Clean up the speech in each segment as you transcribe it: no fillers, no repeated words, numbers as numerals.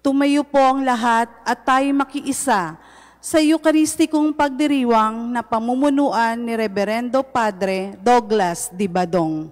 Tumayo po ang lahat at tayo makiisa sa Eucharistikong pagdiriwang na pamumunuan ni Reverendo Padre Douglas Dibadong.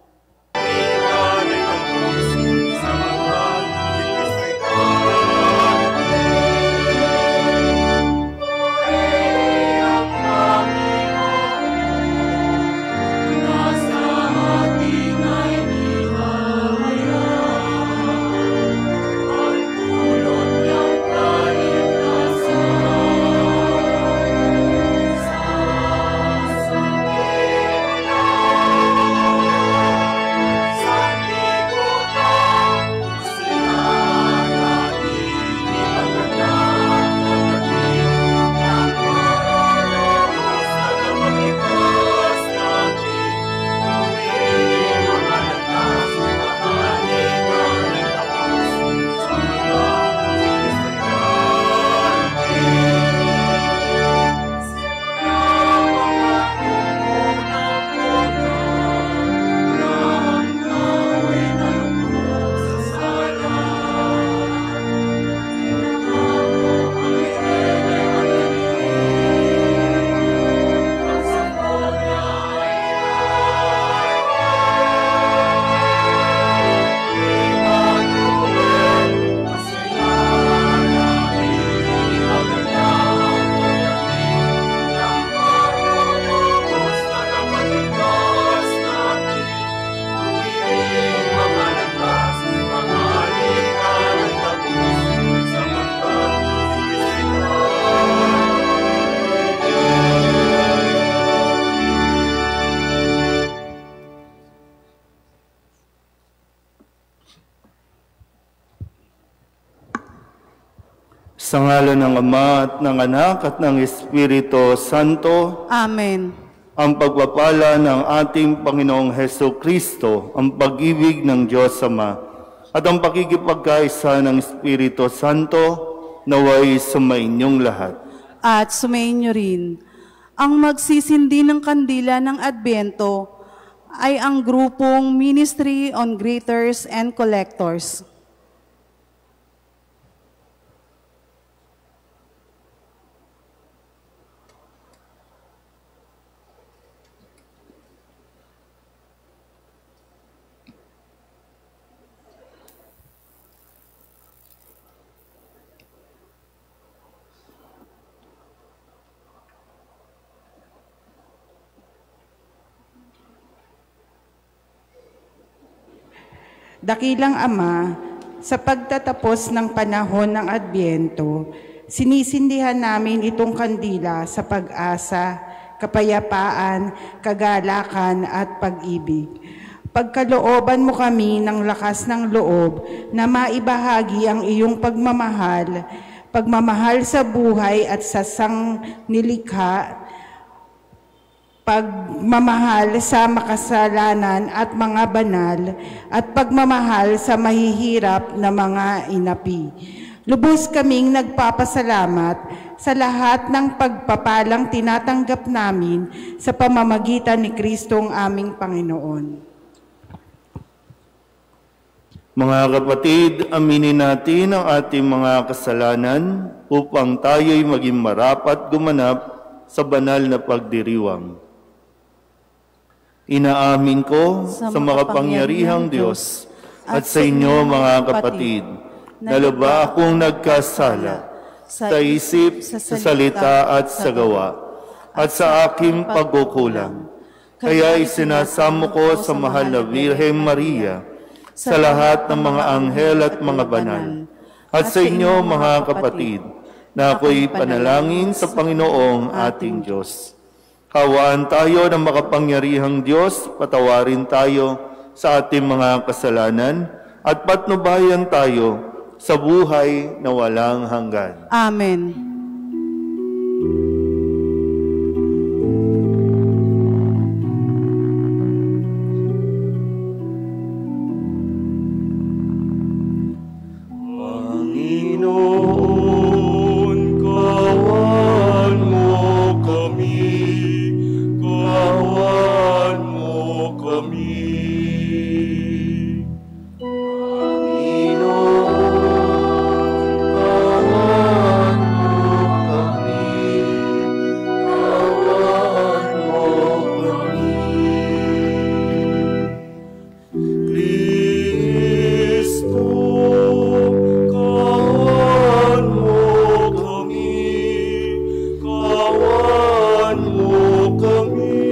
Sa ngalan ng Ama at ng Anak at ng Espiritu Santo. Amen. Ang pagpapala ng ating Panginoong Heso Kristo, ang pag-ibig ng Diyos Ama, at ang pakikipagkaisa ng Espiritu Santo, naway sumainyong lahat. At sumainyo rin. Ang magsisindi ng kandila ng Adbyento ay ang grupong Ministry on Greeters and Collectors. Dakilang Ama, sa pagtatapos ng panahon ng Adbyento, sinisindihan namin itong kandila sa pag-asa, kapayapaan, kagalakan at pag-ibig. Pagkalooban mo kami ng lakas ng loob na maibahagi ang iyong pagmamahal sa buhay at sa sangnilikha, pagmamahal sa makasalanan at mga banal, at pagmamahal sa mahihirap na mga inapi. Lubos kaming nagpapasalamat sa lahat ng pagpapalang tinatanggap namin sa pamamagitan ni Kristong aming Panginoon. Mga kapatid, aminin natin ang ating mga kasalanan upang tayo'y maging marapat gumanap sa banal na pagdiriwang. Inaamin ko sa makapangyarihang Diyos at sa inyo mga kapatid, na lubha akong nagkasala sa isip, sa salita at sa gawa, at sa aking pagkukulang. Kaya isinasamo ko sa mahal na Birheng Maria, sa lahat ng mga anghel at mga banal, at sa inyo mga kapatid, na ako'y panalangin sa Panginoong ating Diyos. Kawaan tayo ng makapangyarihang Diyos, patawarin tayo sa ating mga kasalanan, at patnubayan tayo sa buhay na walang hanggan. Amen. Kristo, kawan mo kami, kawan mo kami.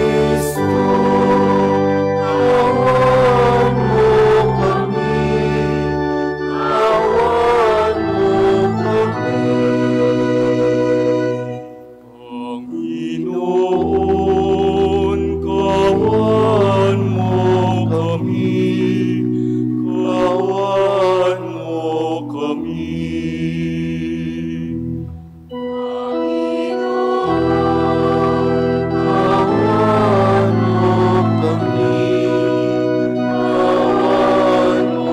Kristo, kawan mo kami, kawan mo kami. Panginoon, kawan mo kami, kawan mo kami. Panginoon, kawan mo kami, kawan mo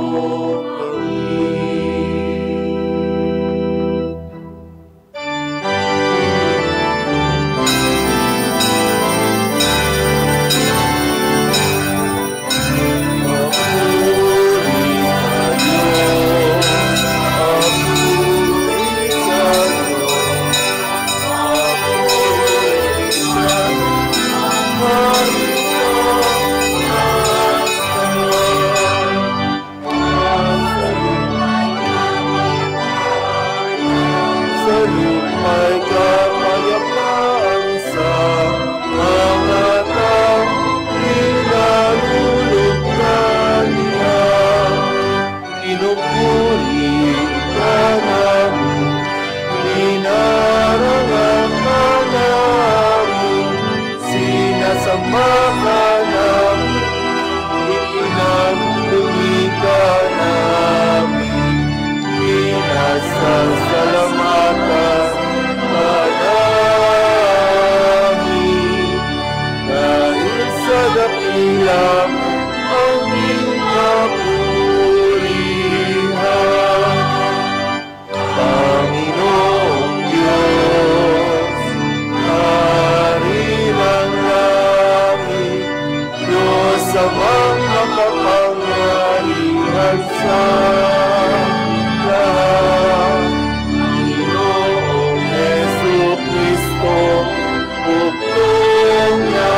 sa lumay kapayapaan sa mga taong pinalulugtan niya. Pinupuri ka namin, inarangan ka namin, sinasamba ka namin, ipinagdumi ka namin, pinasasalamatan ka namin. Dahil sa dakila ang iyong kapurihan, Panginoong Diyos, Hari ng langit, Diyos amang makapangyarihan sa lahat. Panginoong Jesucristo, bugtong na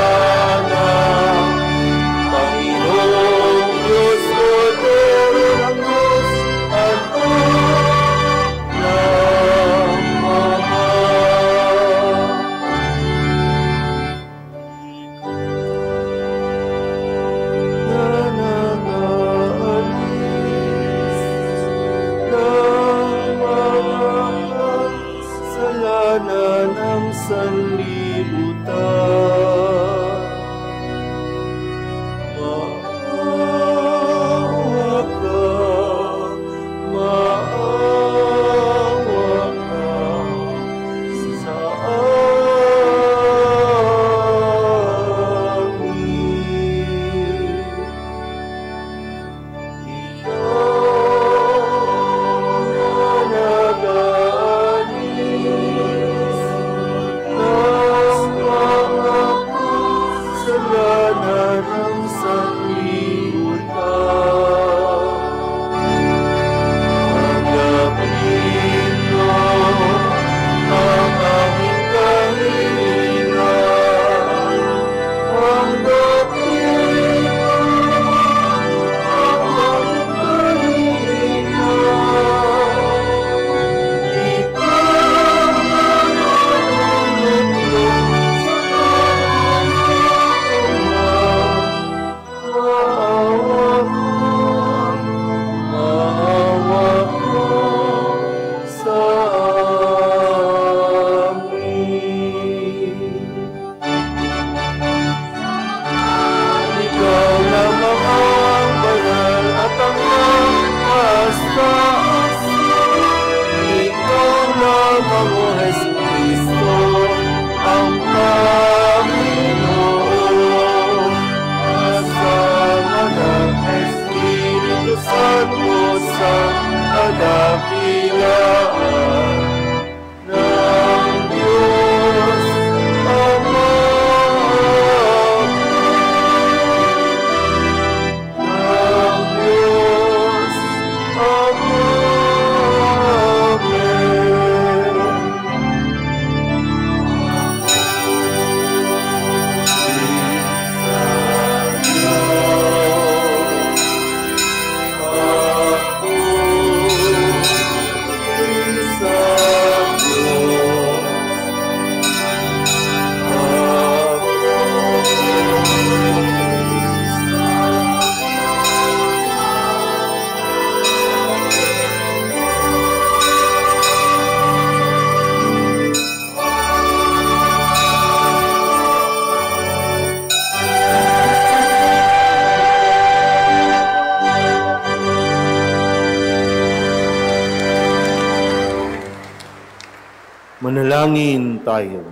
Manalangin tayo.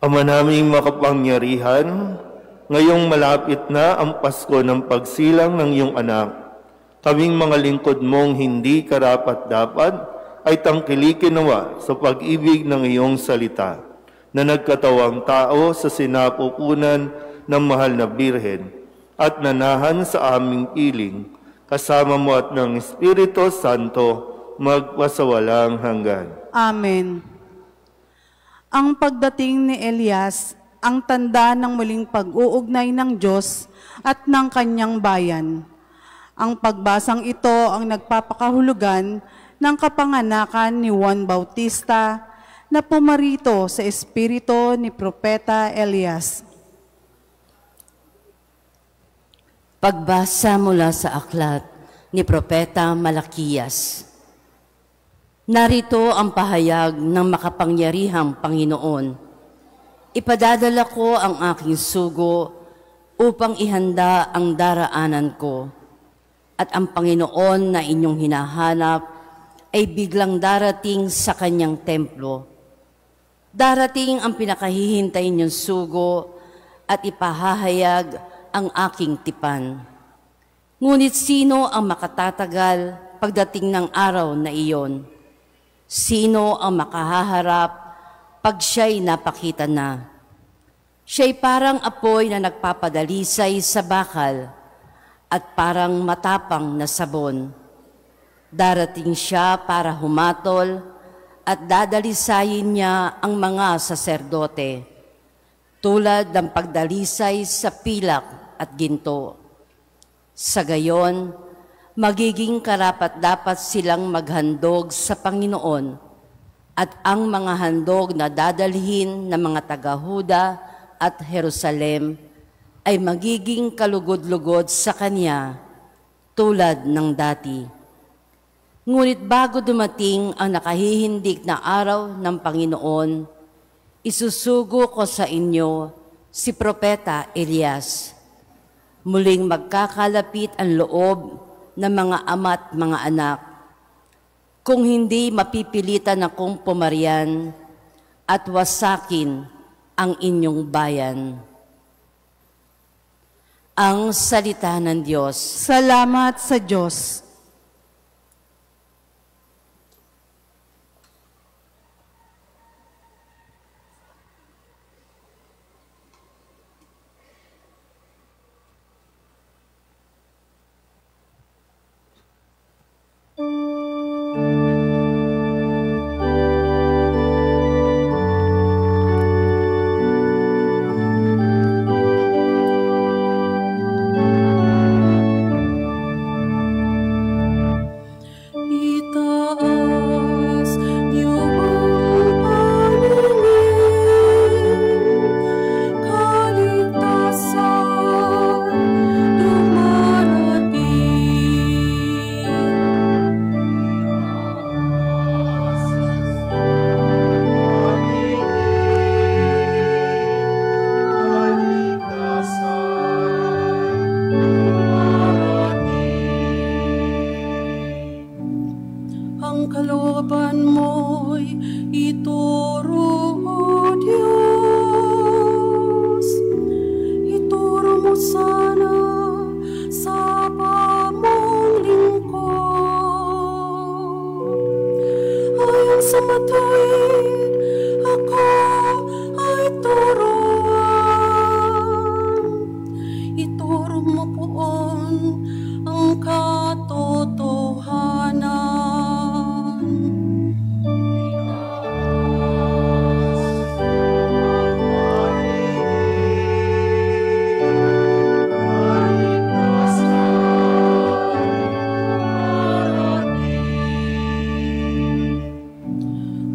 Ama naming makapangyarihan, ngayong malapit na ang Pasko ng pagsilang ng iyong anak, kaming mga lingkod mong hindi karapat-dapat ay tangkilikin nawa sa pag-ibig ng iyong salita na nagkatawang tao sa sinapupunan ng mahal na Birhen at nanahan sa aming piling, kasama mo at ng Espiritu Santo, magpasawalang hanggan. Amen. Ang pagdating ni Elias, ang tanda ng muling pag-uugnay ng Diyos at ng kanyang bayan. Ang pagbasang ito ang nagpapakahulugan ng kapanganakan ni Juan Bautista na pumarito sa espiritu ni Propeta Elias. Pagbasa mula sa aklat ni Propeta Malakiyas. Narito ang pahayag ng makapangyarihang Panginoon. Ipadadala ko ang aking sugo upang ihanda ang daraanan ko. At ang Panginoon na inyong hinahanap ay biglang darating sa kanyang templo. Darating ang pinakahihintay niyong sugo at ipahahayag ang aking tipan. Ngunit sino ang makatatagal pagdating ng araw na iyon? Sino ang makahaharap pag siya'y napakita na? Siya'y parang apoy na nagpapadalisay sa bakal at parang matapang na sabon. Darating siya para humatol at dadalisayin niya ang mga saserdote, tulad ng pagdalisay sa pilak at ginto. Sa gayon, magiging karapat-dapat silang maghandog sa Panginoon at ang mga handog na dadalhin ng mga taga-Huda at Jerusalem ay magiging kalugod-lugod sa Kanya tulad ng dati. Ngunit bago dumating ang nakahihindik na araw ng Panginoon, isusugo ko sa inyo si Propeta Elias. Muling magkakalapit ang loob ng mga ama't mga anak, kung hindi mapipilitan akong pumarian at wasakin ang inyong bayan. Ang salita ng Diyos. Salamat sa Diyos.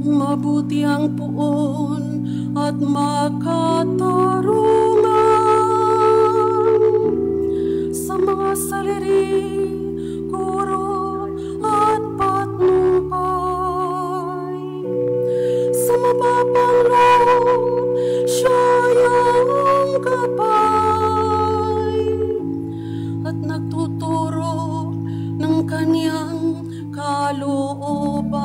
Mabuti ang puon at makatarungan sa mga saliri, kuro at patnupay. Sa mababang loob, siya'y ang gabay at nagtuturo ng kanyang kalooban.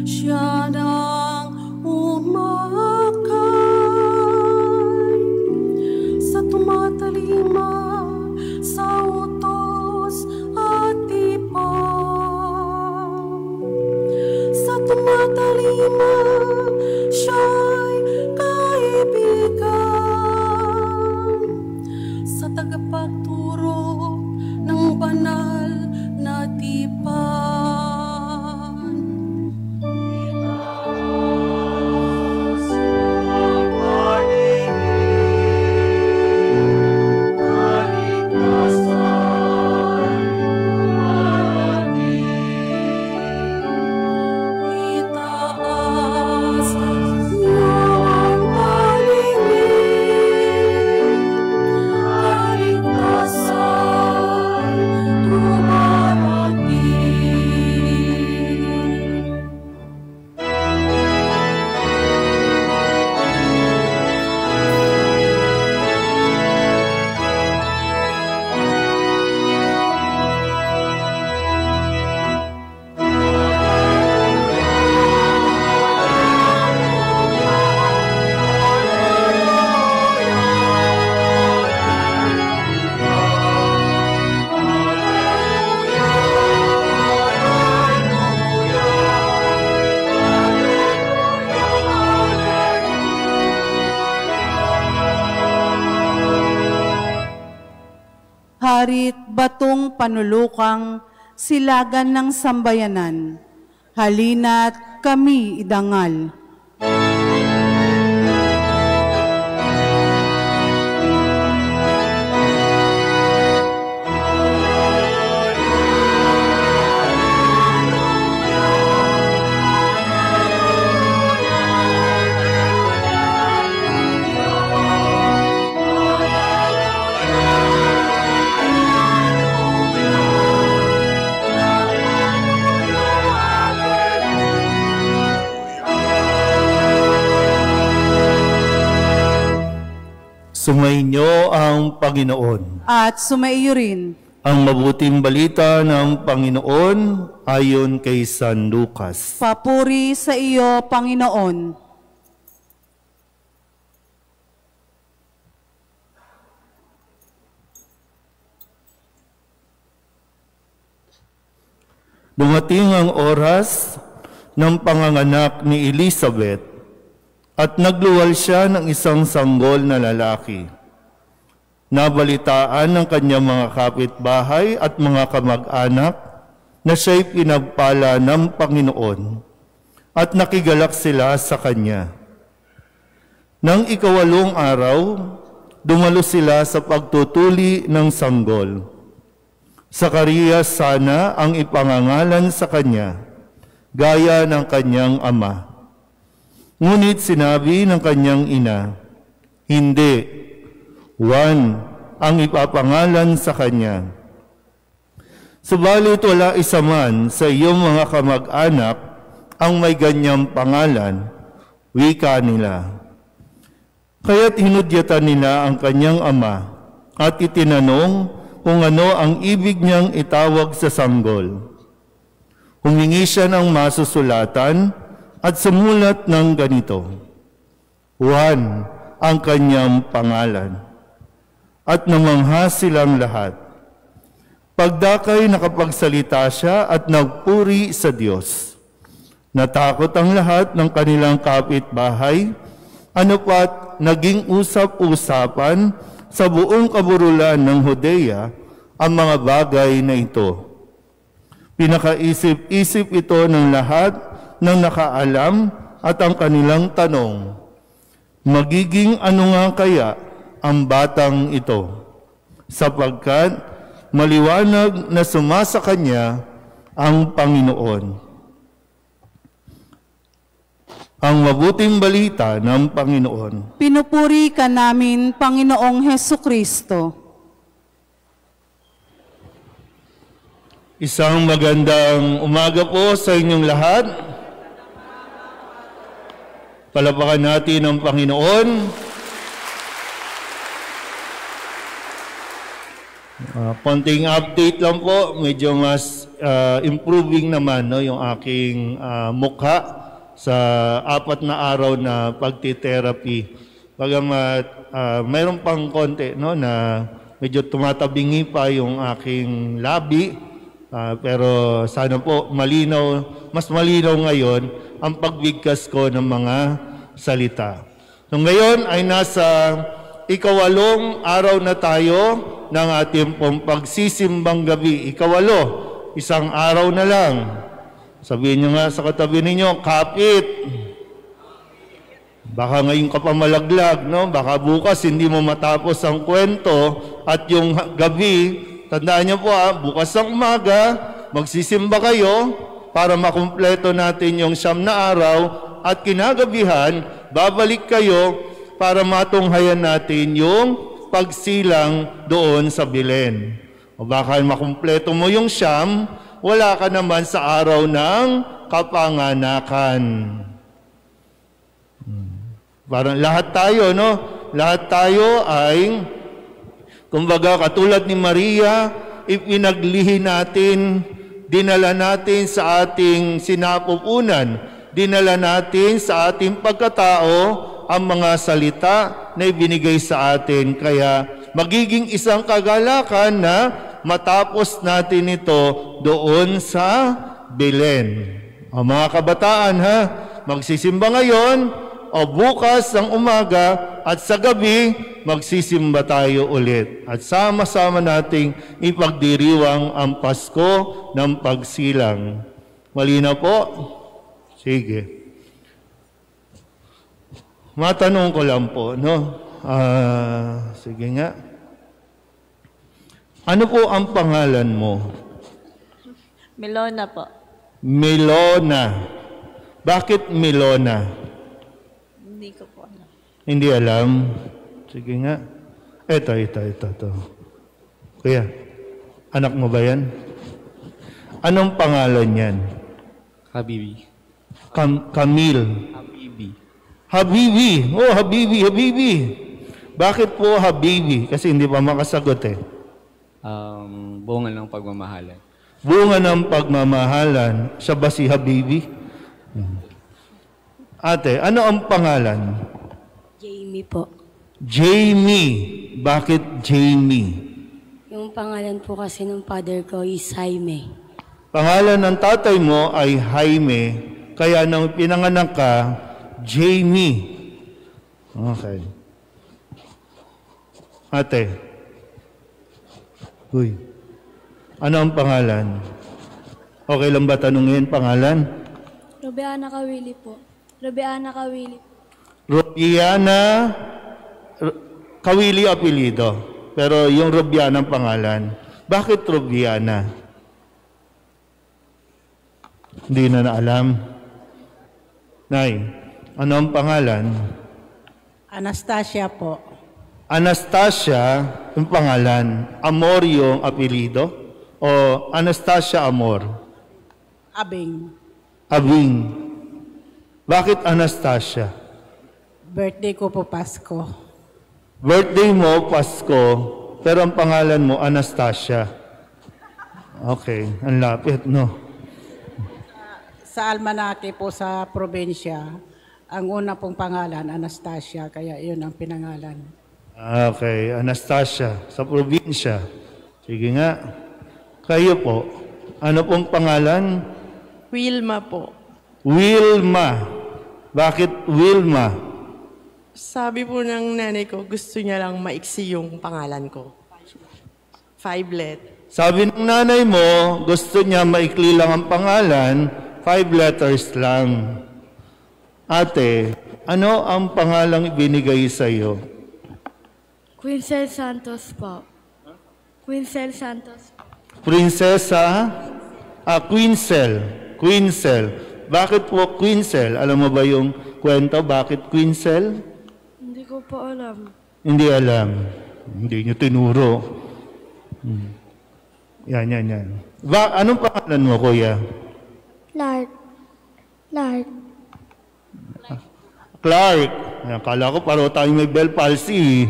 siya nang umakay sa tumatalima sa utos at tipan. Sa tumatalima siya'y kaibigan, sa tagapagturo ng banal na tipan. Harit batong panulukang silagan ng sambayanan, halina't kami idangal. Sumainyo ang Panginoon. At sumaiyo rin. Ang mabuting balita ng Panginoon ayon kay San Lucas. Papuri sa iyo, Panginoon. Dumating ang oras ng panganganak ni Elizabeth at nagluwal siya ng isang sanggol na lalaki. Nabalitaan ng kanyang mga kapitbahay at mga kamag-anak na siya'y pinagpala ng Panginoon at nakigalak sila sa kanya. Nang 8 araw, dumalo sila sa pagtutuli ng sanggol. Zacarias sana ang ipangangalan sa kanya, gaya ng kanyang ama. Ngunit sinabi ng kanyang ina, hindi, Juan ang ipapangalan sa kanya. Subalit wala isa man sa iyong mga kamag-anak ang may ganyang pangalan, wika nila. Kaya't hinudyatan nila ang kanyang ama at itinanong kung ano ang ibig niyang itawag sa sanggol. Humingi siya ng masusulatan at sumulat ng ganito, Juan ang kanyang pangalan. At namangha silang lahat. Pagdakay nakapagsalita siya at nagpuri sa Diyos. Natakot ang lahat ng kanilang kapitbahay, ano pat naging usap-usapan sa buong kaburulan ng Judea ang mga bagay na ito. Pinakaisip-isip ito ng lahat ng nakaalam at ang kanilang tanong, magiging ano nga kaya ang batang ito? Sapagkat maliwanag na sumasa kanya ang Panginoon. Ang mabuting balita ng Panginoon. Pinupuri ka namin, Panginoong Hesukristo. Isang magandang umaga po sa inyong lahat. Palapakan natin ang Panginoon. Konting update lang po, medyo mas improving naman no, yung aking mukha sa 4 na araw na pagti-therapy. Bagamat mayroon pang konti no, na medyo tumatabingi pa yung aking labi, pero sana po malinaw, mas malinaw ngayon ang pagbigkas ko ng mga salita. So ngayon ay nasa 8 araw na tayo ng ating pong pagsisimbang gabi. 8, isang araw na lang. Sabihin nyo nga sa katabi ninyo, kapit. Baka ngayon ka pa malaglag, no? Baka bukas hindi mo matapos ang kwento at yung gabi, tandaan nyo po bukas ng umaga, magsisimba kayo para makumpleto natin yung 9 na araw at kinagabihan, babalik kayo para matunghayan natin yung pagsilang doon sa Belen. O baka makumpleto mo yung 9, wala ka naman sa araw ng kapanganakan. Parang lahat tayo, no? Lahat tayo ay, kumbaga katulad ni Maria, ipinaglihi natin, dinala natin sa ating sinapupunan, dinala natin sa ating pagkatao, ang mga salita na ibinigay sa atin. Kaya magiging isang kagalakan na matapos natin ito doon sa Belen. O mga kabataan magsisimba ngayon o bukas ng umaga at sa gabi magsisimba tayo ulit. At sama-sama nating ipagdiriwang ang Pasko ng pagsilang. Malinaw po? Sige. Matanong ko lang po, no? Sige nga. Ano po ang pangalan mo? Melona po. Melona. Bakit Melona? Hindi ko po alam. Hindi alam? Sige nga. Ito. Kuya, anak mo ba yan? Anong pangalan yan? Habibi. Camille. Habibi. Habibi. Oh, Habibi. Bakit po Habibi? Kasi hindi pa makasagot eh. Bunga ng pagmamahalan. Bunga ng pagmamahalan. Siya ba si Habibi? Ate, ano ang pangalan? Jamie po. Jamie. Bakit Jamie? Yung pangalan po kasi ng father ko is Jaime. Pangalan ng tatay mo ay Jaime, kaya nang pinanganak ka, Jamie. Okay. Ate. Uy. Ano ang pangalan? Okay lang ba tanungin pangalan? Robiana Kawili po. Robiana Kawili. Robiana Kawili apelido. Pero yung Robiana ang pangalan. Bakit Robiana? Hindi na naalam. Nay, ano ang pangalan? Anastasia po. Anastasia, yung pangalan. Amor yung apelido? O Anastasia Amor? Abing. Abing. Bakit Anastasia? Birthday ko po Pasko. Birthday mo, Pasko, pero ang pangalan mo, Anastasia. Okay, ang lapit, no? Sa almanake po sa probinsya, ang una pong pangalan, Anastasia, kaya yun ang pinangalan. Okay, Anastasia, sa probinsya. Sige nga. Kayo po, ano pong pangalan? Wilma po. Wilma. Bakit Wilma? Sabi po ng nanay ko, gusto niya lang maiksi yung pangalan ko. 5 Sabi ng nanay mo, gusto niya maikli lang ang pangalan, 5 letters lang. Ate, ano ang pangalang ibinigay sa iyo? Quincel Santos po. Quincel Santos. Prinsesa? Quincel. Quincel. Bakit po Quincel? Alam mo ba yung kwento? Bakit Quincel? Hindi ko po alam. Hindi alam. Hindi nyo tinuro. Yan. Anong pangalan mo, kuya? Clark. Clark. Akala ko paro tayo may bell palsy.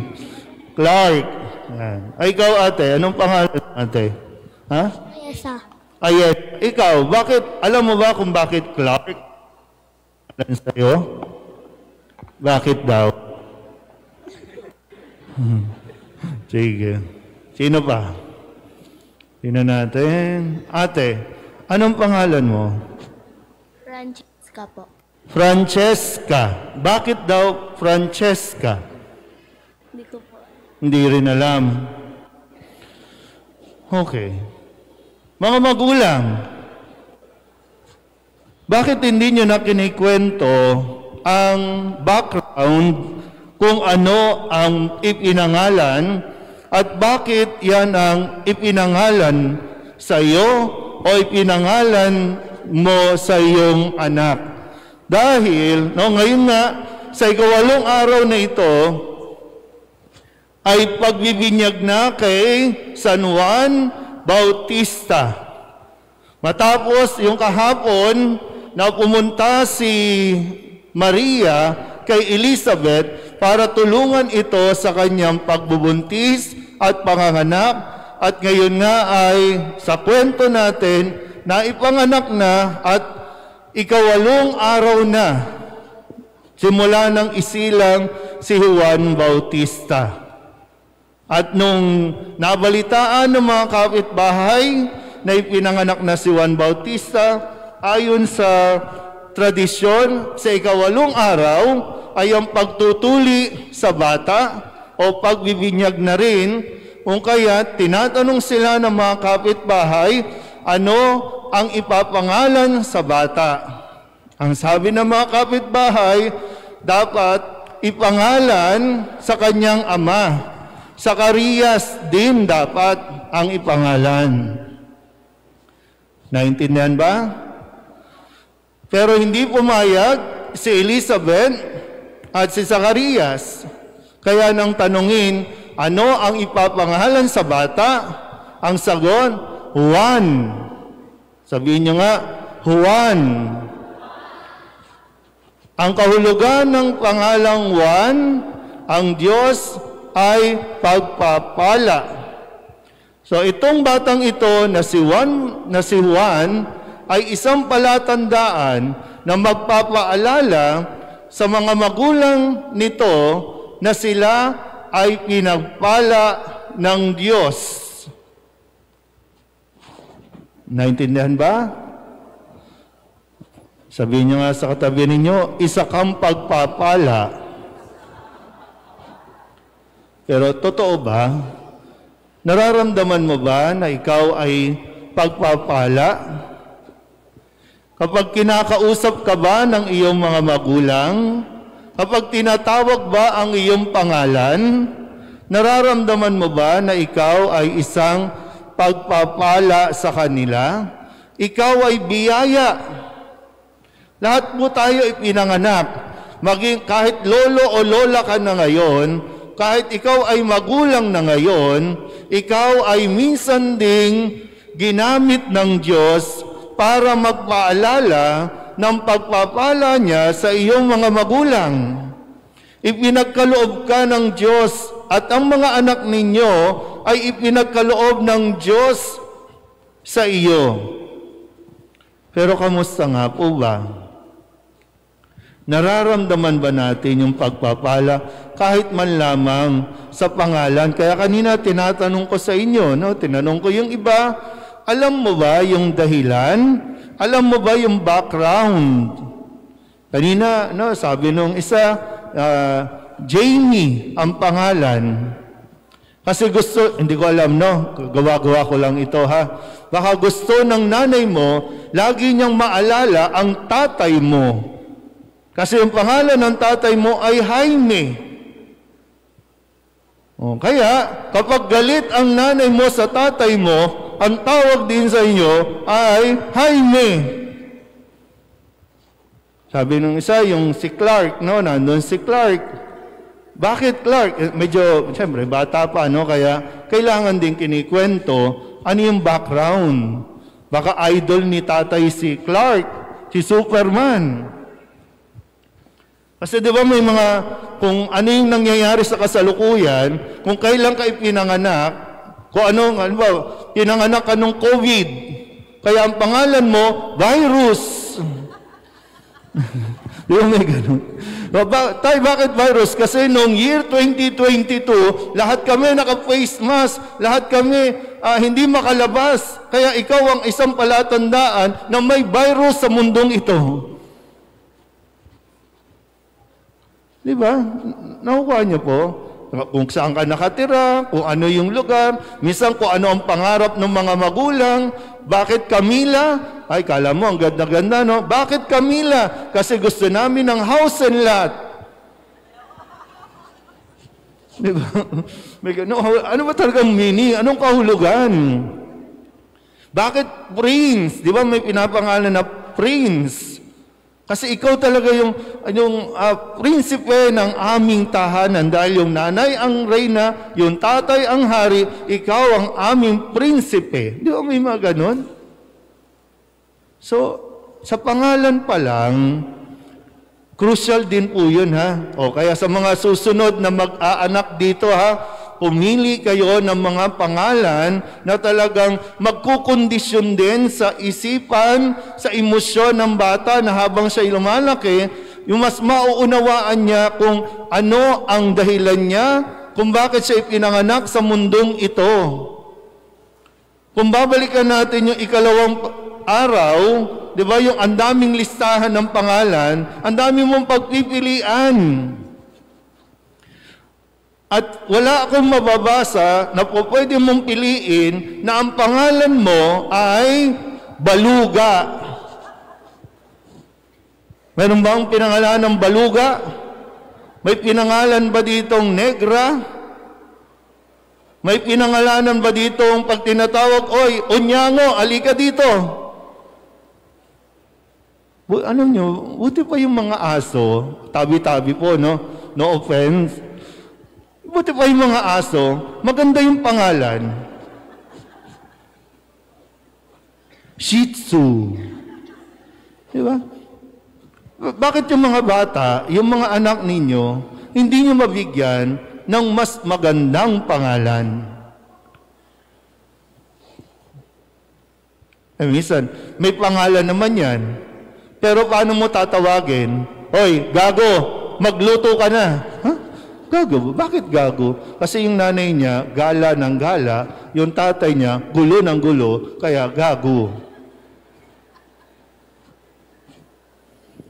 Clark. Yan. Ay, ikaw ate, anong pangalan ate? Ha? Ayesa. Ayet. Ikaw, bakit, alam mo ba kung bakit Clark? Alam sa'yo? Bakit daw? Sige. Sino pa? Sino natin? Ate, anong pangalan mo? Francesca po. Francesca. Bakit daw Francesca? Hindi ko po. Hindi rin alam. Okay. Mga magulang, bakit hindi nyo na kinikwento ang background kung ano ang ipinangalan at bakit yan ang ipinangalan sa iyo o ipinangalan mo sa iyong anak? Dahil, ngayon nga, sa 8 araw na ito, ay pagbibinyag na kay San Juan Bautista. Matapos yung kahapon na pumunta si Maria kay Elizabeth para tulungan ito sa kanyang pagbubuntis at panganganak. At ngayon nga ay sa kwento natin na ipanganak na at 8 araw na simula ng isilang si Juan Bautista. At nung nabalitaan ng mga kapitbahay na ipinanganak na si Juan Bautista, ayon sa tradisyon, sa 8 araw ay ang pagtutuli sa bata o pagbibinyag na rin, kung kaya tinatanong sila ng mga kapitbahay, ano ang ipapangalan sa bata? Ang sabi ng mga kapitbahay, dapat ipangalan sa kanyang ama. Zacarias din dapat ang ipangalan. Naintindihan ba? Pero hindi pumayag si Elizabeth at si Zacarias. Kaya nang tanungin, ano ang ipapangalan sa bata? Ang sagot, Juan. Sabihin niyo nga, Juan. Ang kahulugan ng pangalang Juan, ang Diyos ay pagpapala. So itong batang ito na si Juan ay isang palatandaan na magpapaalala sa mga magulang nito na sila ay pinagpala ng Diyos. Naintindihan ba? Sabihin niyo nga sa katabi ninyo, isa kang pagpapala. Pero totoo ba? Nararamdaman mo ba na ikaw ay pagpapala? Kapag kinakausap ka ba ng iyong mga magulang? Kapag tinatawag ba ang iyong pangalan? Nararamdaman mo ba na ikaw ay isang pagpapala sa kanila? Ikaw ay biyaya. Lahat po tayo ipinanganak. Maging kahit lolo o lola ka na ngayon, kahit ikaw ay magulang na ngayon, ikaw ay minsan ding ginamit ng Diyos para magpaalala ng pagpapala niya sa iyong mga magulang. Ipinagkaloob ka ng Diyos at ang mga anak ninyo ay ipinagkaloob ng Diyos sa iyo. Pero kamusta nga po ba? Nararamdaman ba natin yung pagpapala kahit man lamang sa pangalan? Kaya kanina tinatanong ko sa inyo, tinanong ko yung iba, alam mo ba yung dahilan? Alam mo ba yung background? Kanina, sabi nung isa, Jamie ang pangalan. Kasi gusto, hindi ko alam, gawa-gawa ko lang ito ha. Baka gusto ng nanay mo, lagi niyang maalala ang tatay mo. Kasi yung pangalan ng tatay mo ay Jaime. Kaya, kapag galit ang nanay mo sa tatay mo, ang tawag din sa inyo ay Jaime. Sabi nung isa, yung si Clark, nandun si Clark. Bakit Clark? Medyo, siyempre, bata pa, kaya kailangan din kinikwento ano yung background. Baka idol ni tatay si Clark, si Superman. Kasi di ba may mga kung ano yung nangyayari sa kasalukuyan, kung kailan ka ipinanganak, kung ano ba, pinanganak ka nung COVID. Kaya ang pangalan mo, virus. Di ba may ganun? Tay, bakit virus? Kasi noong year 2022, lahat kami naka-face mask, lahat kami hindi makalabas. Kaya ikaw ang isang palatandaan na may virus sa mundong ito. Di ba? Nakukuha niyo po? Kung saan ka nakatira, kung ano yung lugar, minsan kung ano ang pangarap ng mga magulang. Bakit Camila? Ay, kala mo, ang ganda-ganda, no? Bakit Camila? Kasi gusto namin ng house and lot. Di ba? Ano ba talagang meaning? Anong kahulugan? Bakit Prince? Di ba may pinapangalan na Prince? Kasi ikaw talaga yung prinsipe ng aming tahanan dahil yung nanay ang reyna, yung tatay ang hari, ikaw ang aming prinsipe. Di ba may mga ganon? So, sa pangalan pa lang, crucial din po yun, ha? O kaya sa mga susunod na mag-aanak dito, ha? Pumili kayo ng mga pangalan na talagang magkukondisyon din sa isipan, sa emosyon ng bata na habang siya lumalaki, yung mas mauunawaan niya kung ano ang dahilan niya, kung bakit siya ipinanganak sa mundong ito. Kung babalikan natin yung ikalawang araw, di ba yung ang daming listahan ng pangalan, ang daming mong pagpipilian. At wala akong mababasa na po pwede mong piliin na ang pangalan mo ay Baluga. Meron ba ang pinangalan ng Baluga? May pinangalan ba ditong Negra? May pinangalanan ba ditong pag tinatawag, oy, Onyango, alika dito? Ano nyo, buti pa yung mga aso, tabi-tabi po, no? No offense. Buti pa yung mga aso, maganda yung pangalan. Shih Tzu. Di ba? Bakit yung mga bata, yung mga anak ninyo, hindi nyo mabigyan ng mas magandang pangalan? Minsan, may pangalan naman yan. Pero paano mo tatawagin? Hoy, gago, magluto ka na. Huh? Gago? Bakit gago? Kasi yung nanay niya, gala ng gala, yung tatay niya, gulo ng gulo, kaya gago.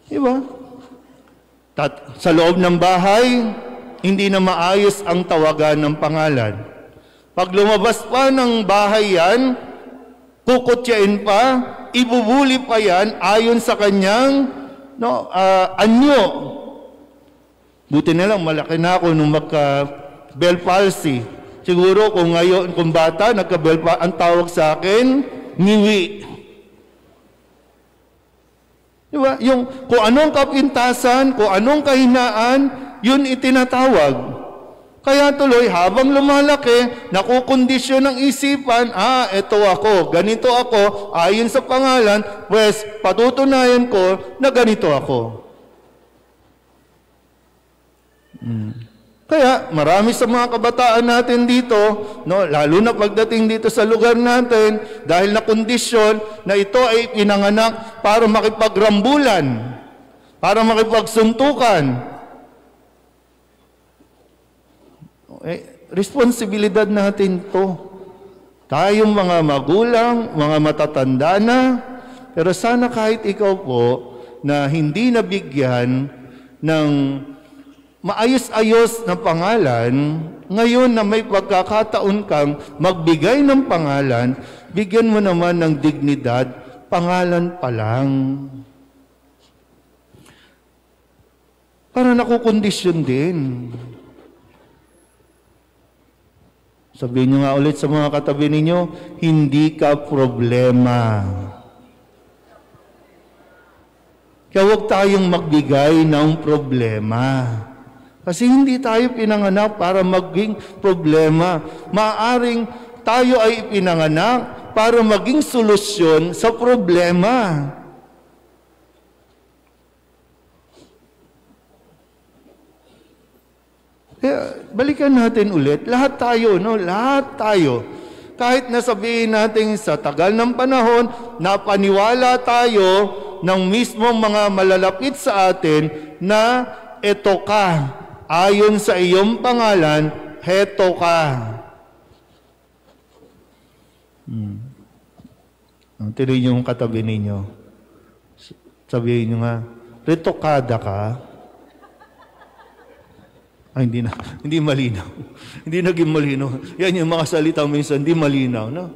Diba? Sa loob ng bahay, hindi na maayos ang tawagan ng pangalan. Pag lumabas pa ng bahay yan, kukutyain pa, ibubuli pa yan ayon sa kanyang anyo. Buti na lang, malaki na ako nung magka-Bell palsy. Siguro kung ngayon, kung bata, nagka-Bell palsy, ang tawag sa akin, ngiwi. Diba? Yung, kung anong kapintasan, kung anong kahinaan, yun itinatawag. Kaya tuloy, habang lumalaki, nakukondisyon ng isipan, eto ako, ganito ako, ayon sa pangalan, pues patutunayan ko na ganito ako. Kaya marami sa mga kabataan natin dito, no, lalo na pagdating dito sa lugar natin, dahil na kondisyon na ito ay pinanganak para makipagrambulan, para makipagsuntukan. Responsibilidad natin to. Tayong mga magulang, mga matatanda na, pero sana kahit ikaw po na hindi nabigyan ng maayos-ayos na pangalan, ngayon na may pagkakataon kang magbigay ng pangalan, bigyan mo naman ng dignidad, pangalan pa lang. Para nakukondisyon din. Sabihin nyo nga ulit sa mga katabi ninyo, hindi ka problema. Kaya huwag tayong magbigay ng problema. Kasi hindi tayo pinanganak para maging problema. Maaring tayo ay pinanganak para maging solusyon sa problema. Kaya balikan natin ulit, lahat tayo, no? Lahat tayo. Kahit nasabihin natin sa tagal ng panahon, napaniwala tayo ng mismong mga malalapit sa atin na eto ka, ayon sa iyong pangalan, heto ka. Tinuloy yung katabi ninyo. Sabihin nyo nga, retokada ka. Ay, hindi malinaw. Hindi naging malinaw. Yan yung mga salita minsan, hindi malinaw, no?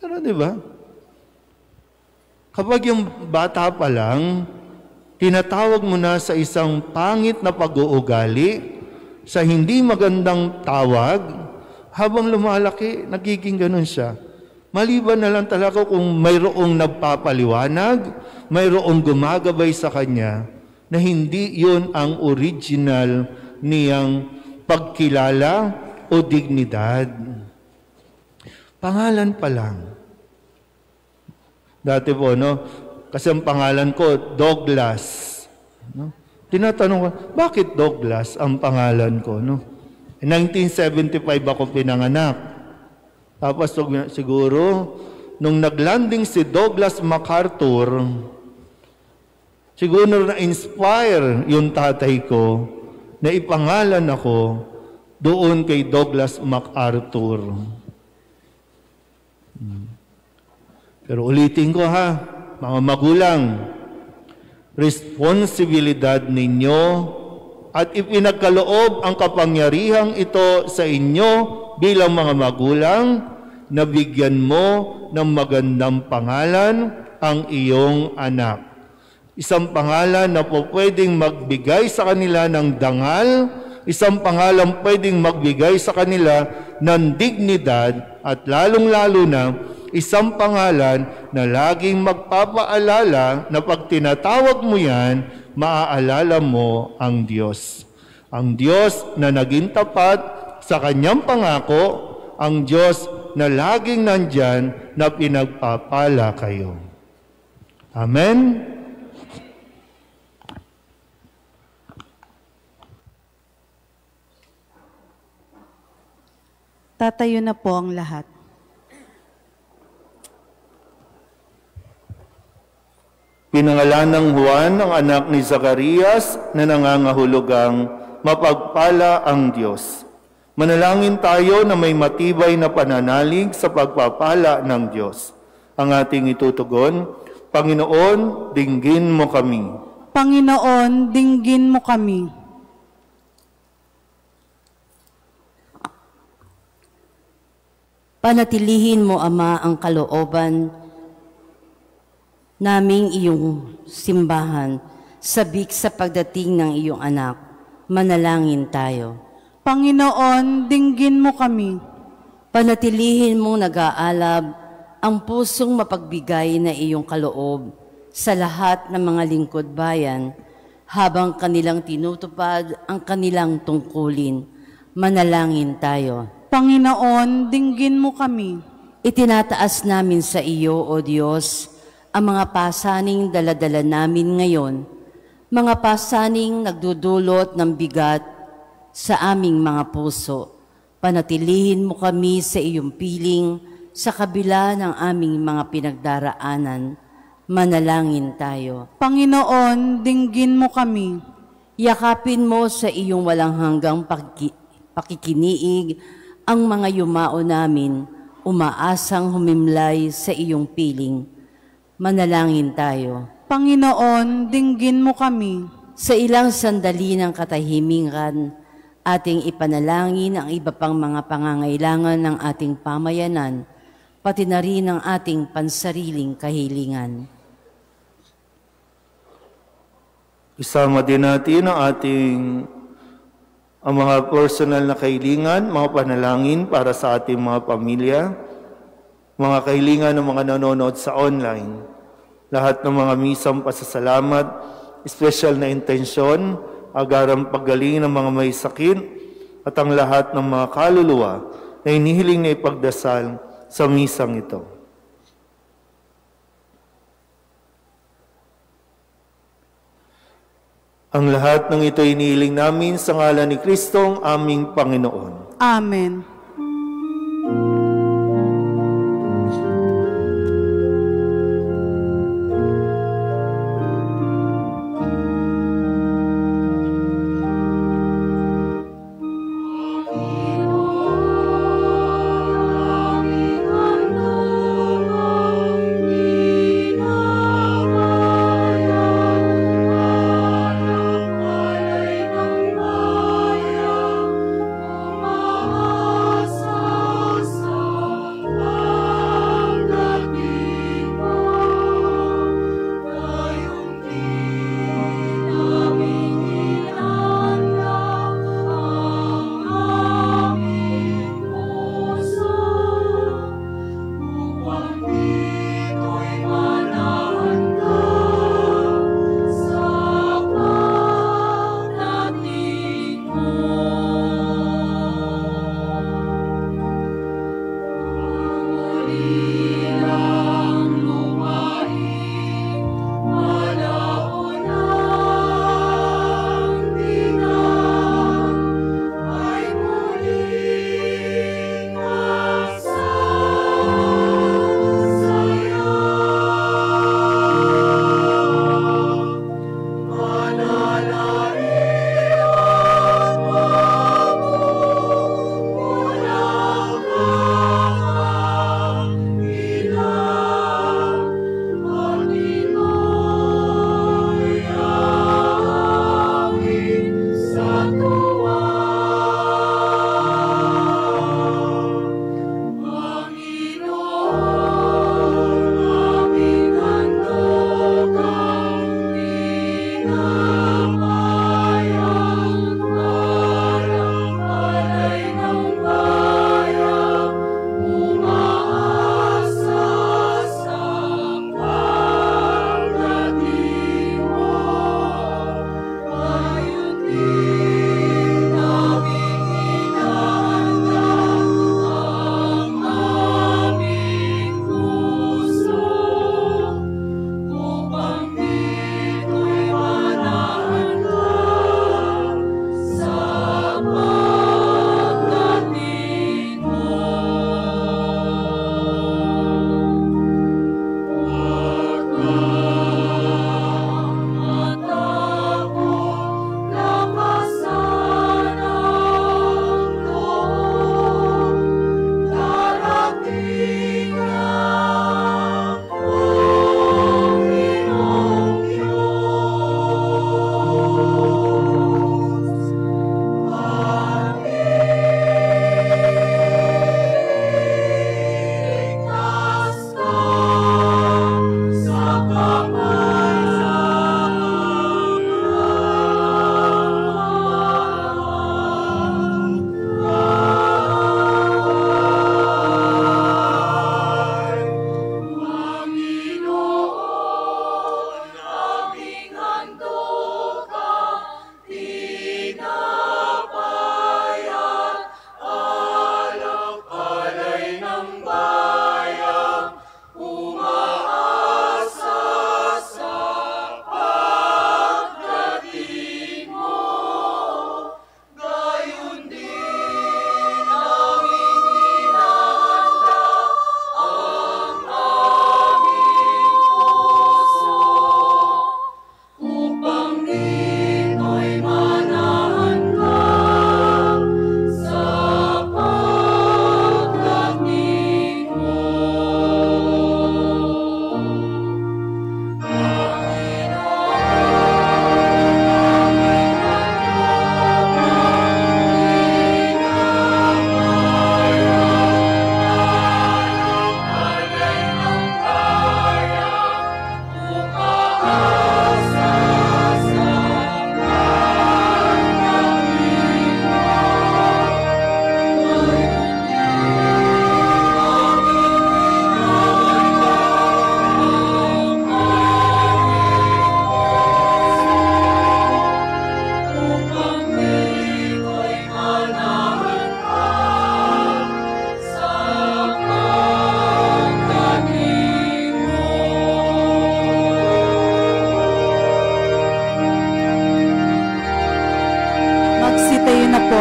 Pero di ba? Kapag yung bata pa lang, tinatawag mo na sa isang pangit na pag-uugali, sa hindi magandang tawag, habang lumalaki, nagiging ganun siya. Maliban na lang talaga kung mayroong nagpapaliwanag, mayroong gumagabay sa kanya, na hindi yun ang original niyang pagkilala o dignidad. Pangalan pa lang. Dati po, no? Kasi ang pangalan ko, Douglas. No? Tinatanong ko, bakit Douglas ang pangalan ko? No? In 1975 ako pinanganak. Tapos siguro, nung naglanding si Douglas MacArthur, siguro na-inspire yung tatay ko na ipangalan ako doon kay Douglas MacArthur. Pero ulitin ko ha, mga magulang, responsibilidad ninyo at ipinagkaloob ang kapangyarihang ito sa inyo bilang mga magulang na bigyan mo ng magandang pangalan ang iyong anak. Isang pangalan na po pwedeng magbigay sa kanila ng dangal, isang pangalan pwedeng magbigay sa kanila ng dignidad, at lalong-lalo na isang pangalan na laging magpapaalala na pag tinatawag mo yan, maaalala mo ang Diyos. Ang Diyos na naging tapat sa kanyang pangako, ang Diyos na laging nandyan na pinagpapala kayo. Amen? Tatayo na po ang lahat. Pinangalan ng Juan ang anak ni Zacarias na nangangahulugang mapagpala ang Diyos. Manalangin tayo na may matibay na pananalig sa pagpapala ng Diyos. Ang ating itutugon, Panginoon, dinggin mo kami. Panginoon, dinggin mo kami. Panatilihin mo, Ama, ang kalooban naming iyong simbahan, sabik sa pagdating ng iyong anak. Manalangin tayo. Panginoon, dinggin mo kami. Panatilihin mo nag-aalab ang pusong mapagbigay na iyong kaloob sa lahat ng mga lingkod bayan habang kanilang tinutupad ang kanilang tungkulin. Manalangin tayo. Panginoon, dinggin mo kami. Itinataas namin sa iyo, O Diyos, ang mga pasaning daladala namin ngayon, mga pasaning nagdudulot ng bigat sa aming mga puso. Panatilihin mo kami sa iyong piling sa kabila ng aming mga pinagdaraanan. Manalangin tayo. Panginoon, dinggin mo kami. Yakapin mo sa iyong walang hanggang pakikiniig ang mga yumao namin, umaasang humimlay sa iyong piling. Manalangin tayo. Panginoon, dinggin mo kami. Sa ilang sandali ng katahimikan, ating ipanalangin ang iba pang mga pangangailangan ng ating pamayanan, pati na rin ang ating pansariling kahilingan. Isama din natin ang mga personal na kahilingan, mga panalangin para sa ating mga pamilya, mga kahilingan ng mga nanonood sa online, lahat ng mga misang pasasalamat, special na intensyon, agarang paggaling ng mga may sakit, at ang lahat ng mga kaluluwa na inihiling na ipagdasal sa misang ito. Ang lahat ng ito inihiling namin sa ngalan ni Kristong aming Panginoon. Amen.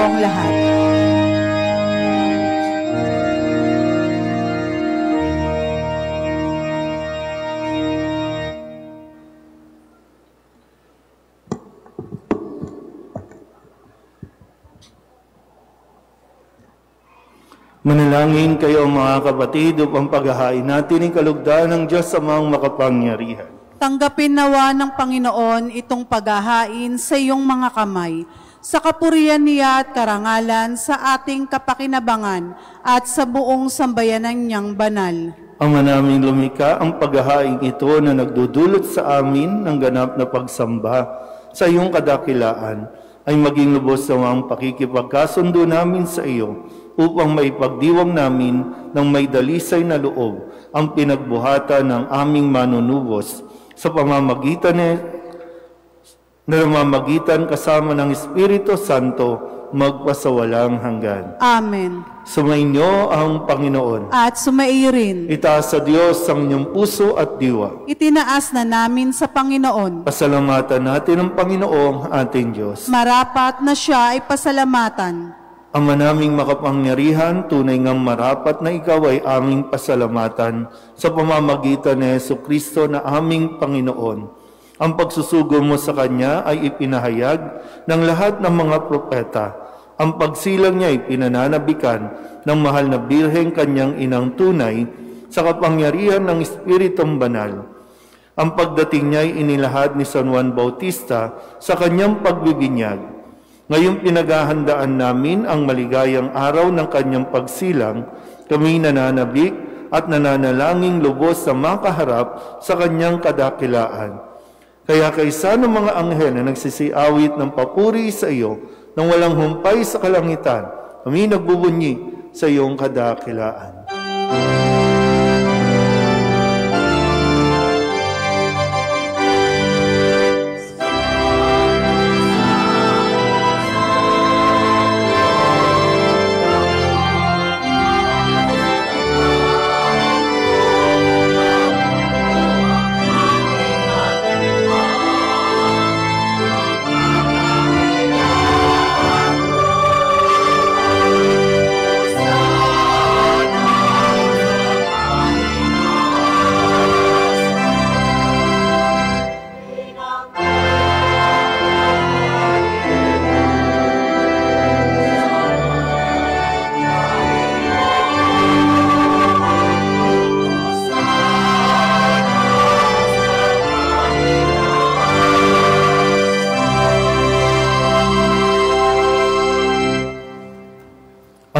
kayong lahat. Manalangin kayo mga kapatid upang paghahain natin ang kalugdan ng Diyos Amang makapangyarihan. Tanggapin nawa ng Panginoon itong paghahain sa iyong mga kamay, sa kapurihan niya at karangalan sa ating kapakinabangan at sa buong sambayanan niyang banal. Ama naming lumikha, ang paghahain ito na nagdudulot sa amin ng ganap na pagsamba sa iyong kadakilaan ay maging lubos nawang pakikipagkasundo namin sa iyo upang maipagdiwang namin ng may dalisay na loob ang pinagbuhatan ng aming manunubos sa pamamagitan kasama ng Espiritu Santo magpasawalang hanggan. Amen. Sumainyo ang Panginoon. At sumaiyo rin. Itaas sa Diyos ang inyong puso at diwa. Itinaas na namin sa Panginoon. Pasalamatan natin ang Panginoong ating Diyos. Marapat na siya ay pasalamatan. Ama naming makapangyarihan, tunay ngang marapat na ikaw ay aming pasalamatan sa pamamagitan ni Jesucristo na aming Panginoon. Ang pagsusugo mo sa Kanya ay ipinahayag ng lahat ng mga propeta. Ang pagsilang niya ay pinananabikan ng mahal na Birheng Kanyang inang tunay sa kapangyarihan ng Espiritong Banal. Ang pagdating niya ay inilahad ni San Juan Bautista sa kanyang pagbibinyag. Ngayong pinaghahandaan namin ang maligayang araw ng kanyang pagsilang, kami nananabik at nananalangin lubos sa makaharap sa kanyang kadakilaan. Kaya kaysa ng mga anghel na nagsisiawit ng papuri sa iyo nang walang humpay sa kalangitan, kami nagbubunyi sa iyong kadakilaan.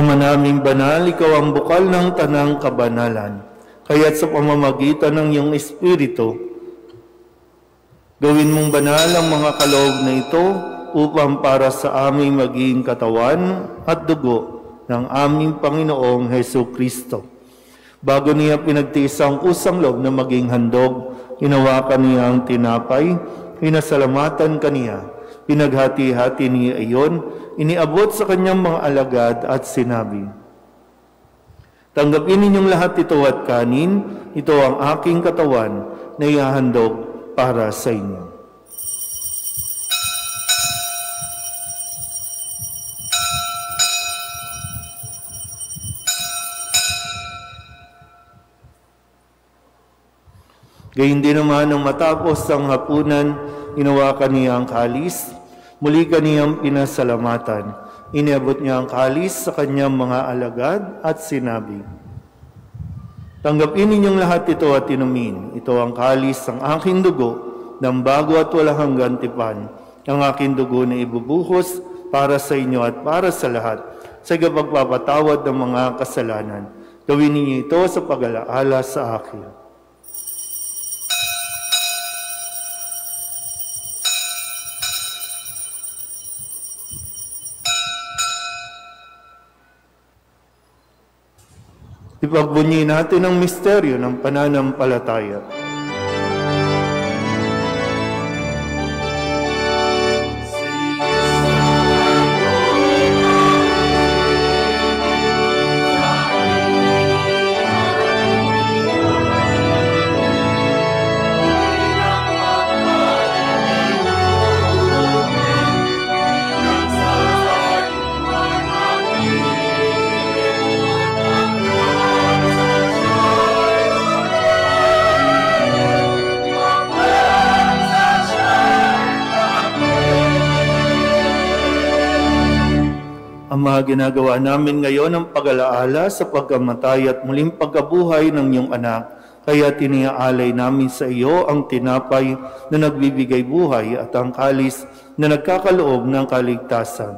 Ama naming banal, ikaw ang bukal ng tanang kabanalan. Kaya't sa pamamagitan ng iyong Espiritu, gawin mong banal ang mga kaloob na ito upang para sa aming maging katawan at dugo ng aming Panginoong Jesucristo. Bago niya pinagtiis ang kusang loob na maging handog, hinawakan niya ang tinapay, pinasalamatan kaniya, pinaghati-hati niya iyon, iniabot sa kanyang mga alagad at sinabi, "Tanggapin ninyong lahat ito at kanin, ito ang aking katawan na ihahandog para sa inyo." Gayun din naman nang matapos ang hapunan, hinawakan niya ang kalis, muli kaniyang pinasalamatan. Iniabot niya ang kalis sa kanyang mga alagad at sinabi, "Tanggapin ninyong lahat ito at inumin. Ito ang kalis ng aking dugo, ng bago at walang hanggang tipan. Ang aking dugo na ibubuhos para sa inyo at para sa lahat, sa pagpapatawad ng mga kasalanan. Gawin ninyo ito sa pag-alaala sa akin." Ipagbunyi natin ang misteryo ng pananampalataya. Ama, ginagawa namin ngayon ang pag-alaala sa pagkamatay at muling pagkabuhay ng iyong anak. Kaya tiniaalay namin sa iyo ang tinapay na nagbibigay buhay at ang kalis na nagkakaloob ng kaligtasan.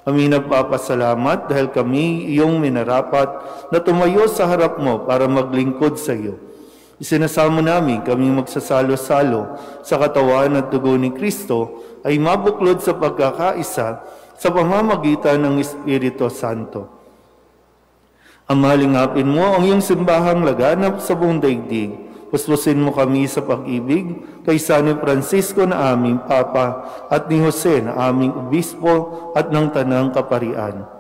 Kami nagpapasalamat dahil kami iyong minarapat na tumayo sa harap mo para maglingkod sa iyo. Isinasamo namin kami magsasalo-salo sa katawan at dugo ni Kristo ay mabuklod sa pagkakaisa sa pamamagitan ng Espiritu Santo. Ama, lingapin mo ang iyong simbahang laganap sa buong daigdig. Puspusin mo kami sa pag-ibig kay San Francisco na aming Papa at ni Jose na aming Obispo at ng Tanang Kaparian.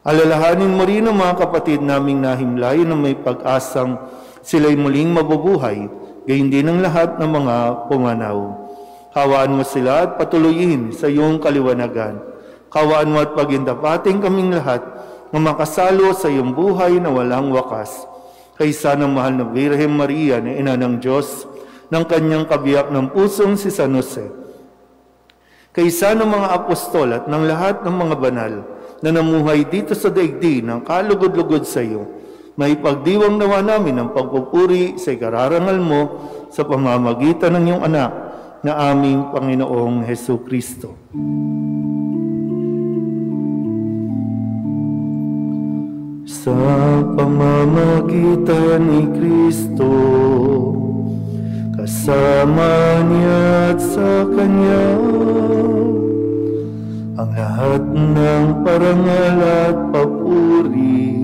Alalahanin mo rin ang mga kapatid naming nahimlay na may pag-asang sila'y muling mabubuhay, gayon din ang lahat ng mga pumanaw. Hawaan mo sila at patuloyin sa iyong kaliwanagan. Kawaan mo at pagindapating kaming lahat na makasalo sa iyong buhay na walang wakas. Kaysa ng mahal na Birhen Maria na ina ng Diyos, ng kanyang kabiyak ng pusong si San Jose. Kaysa ng mga apostol at ng lahat ng mga banal na namuhay dito sa daigdig ng kalugod-lugod sa iyo, may pagdiwang nawa namin ang pagpupuri sa ikararangal mo sa pamamagitan ng iyong anak na aming Panginoong Hesu Kristo. Sa pamamagitan ni Kristo, kasama niya at sa Kanya, ang lahat ng parangal at papuri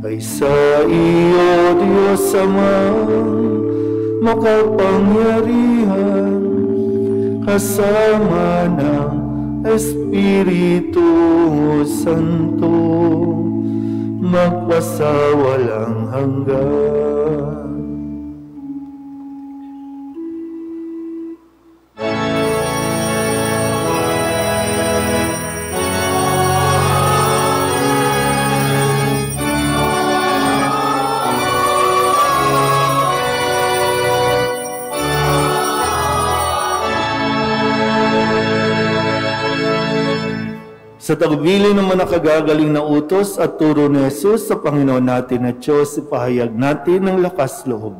ay sa iyo, Diyos Ama, makapangyarihan, kasama ng Espiritu Santo, magpasawalang hanggan. Sa tagubilin ng mga nakagagaling na utos at turo ni Jesus sa Panginoon natin at Diyos, ipahayag natin ng lakas loob.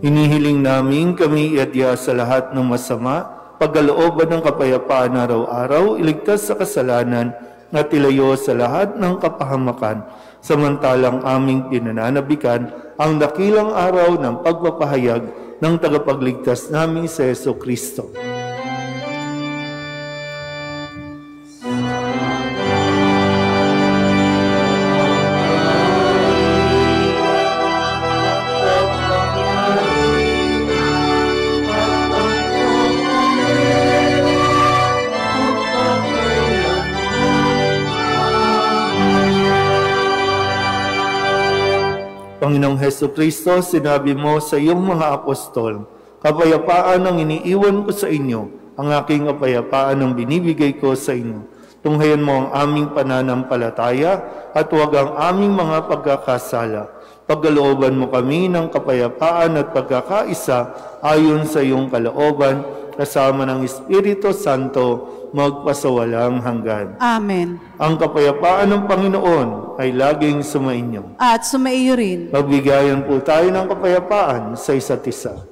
Hinihiling namin kami iadya sa lahat ng masama, pagkalooban ng kapayapaan araw-araw, iligtas sa kasalanan at ilayo sa lahat ng kapahamakan, samantalang aming pinananabikan ang dakilang araw ng pagpapahayag ng tagapagligtas namin sa Hesu Kristo. Jesucristo, sinabi mo sa iyong mga apostol, kapayapaan ang iniiwan ko sa inyo, ang aking kapayapaan ang binibigay ko sa inyo. Tunghayan mo ang aming pananampalataya at huwag ang aming mga pagkakasala. Pagkalooban mo kami ng kapayapaan at pagkakaisa ayon sa iyong kalooban, kasama ng Espiritu Santo, magpasawalang hanggan. Amen. Ang kapayapaan ng Panginoon ay laging sumainyo. At sumaiyo rin. Magbigayan po tayo ng kapayapaan sa isa't isa.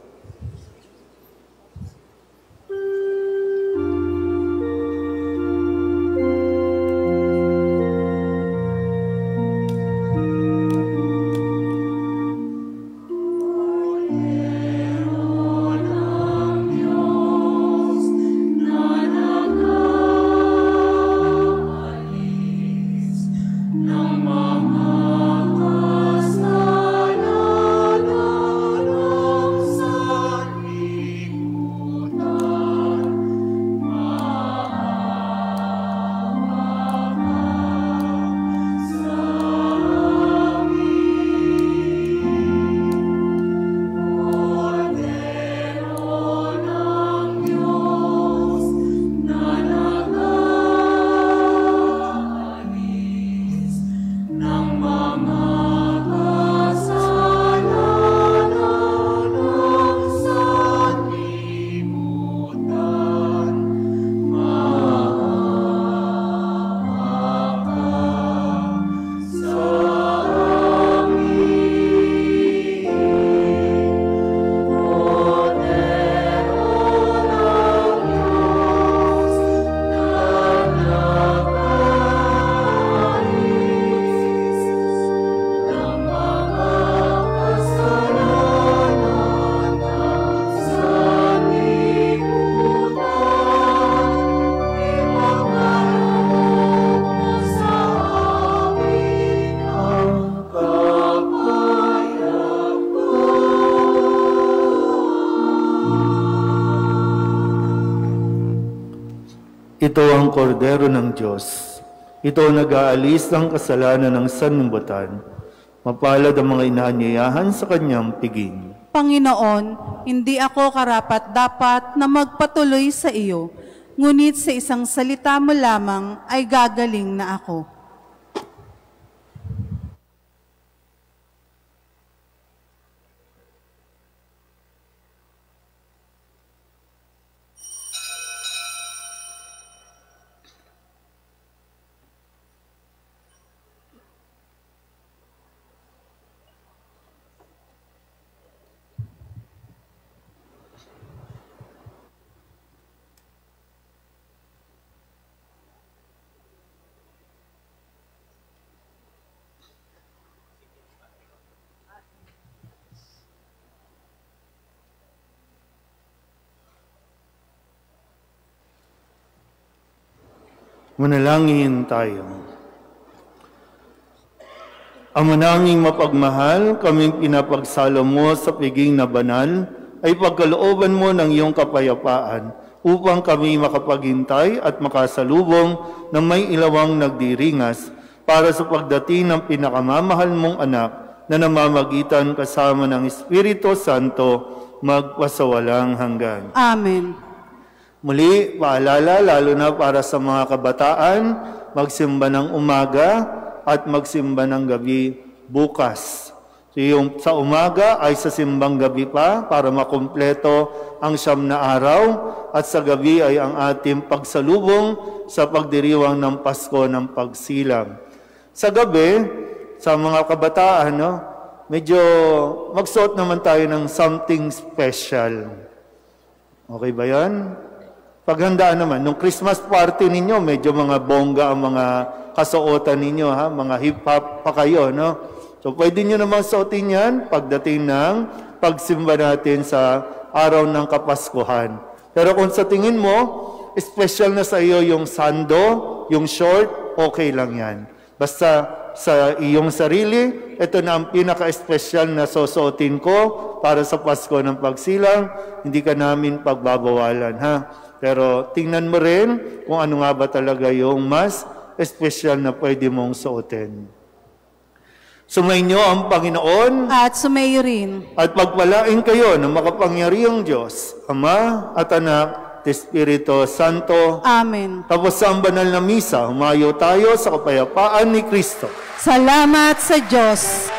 Ito ang kordero ng Diyos. Ito ang nag-aalis ng kasalanan ng sanlibutan. Mapalad ang mga inaanyayahan sa kanyang piging. Panginoon, hindi ako karapat-dapat na magpatuloy sa iyo, ngunit sa isang salita mo lamang ay gagaling na ako. Manalangin tayo. Ama naming mapagmahal, kaming pinapagsalo mo sa piging na banal, ay pagkalooban mo ng iyong kapayapaan upang kami makapaghintay at makasalubong ng may ilawang nagdiringas para sa pagdating ng pinakamamahal mong anak na namamagitan kasama ng Espiritu Santo magpasawalang hanggan. Amen. Muli, paalala, lalo na para sa mga kabataan, magsimba ng umaga at magsimba ng gabi bukas. So yung sa umaga ay sa simbang gabi pa para makumpleto ang 9 na araw at sa gabi ay ang ating pagsalubong sa pagdiriwang ng Pasko ng Pagsilang. Sa gabi, sa mga kabataan, medyo magsuot naman tayo ng something special. Okay ba yan? Paghandaan naman, nung Christmas party ninyo, medyo mga bongga ang mga kasuotan ninyo, ha? Mga hip-hop pa kayo, no? So, pwede nyo naman suotin yan pagdating ng pagsimba natin sa araw ng Kapaskuhan. Pero kung sa tingin mo, special na sa iyo yung sando, yung short, okay lang yan. Basta sa iyong sarili, ito na ang pinaka-special na susuotin ko para sa Pasko ng Pagsilang, hindi ka namin pagbabawalan, ha? Pero tingnan mo rin kung ano nga ba talaga yung mas special na pwede mong suotin. Sumainyo ang Panginoon At sumayo rin. at pagpalain kayo ng makapangyarihang Diyos, Ama at Anak at Espiritu Santo. Amen. Tapos sa ang banal na misa, humayo tayo sa kapayapaan ni Kristo. Salamat sa Diyos.